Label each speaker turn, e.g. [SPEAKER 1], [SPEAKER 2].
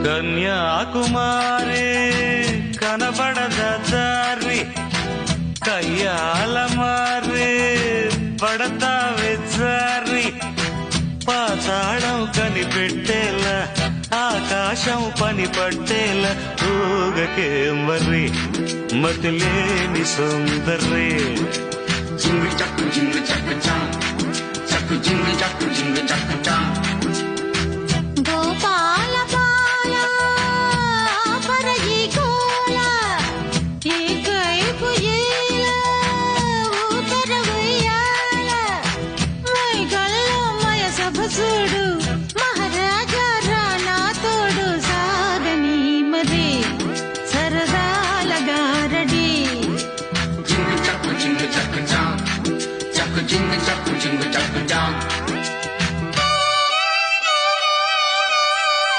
[SPEAKER 1] కన్యాకుమారి కనబడద దారి కయ్యాల మారి పడతావే జారి పాతాళం కనిపెట్టేలా ఆకాశం పని పట్టేలా ఊగకే మరి మతిలేని సుందరి
[SPEAKER 2] జింగిల్ చక్కు జింగిల్ చక్కు చా చక్కు జింగిల్ చక్కు జింగిల్ చక్కు చా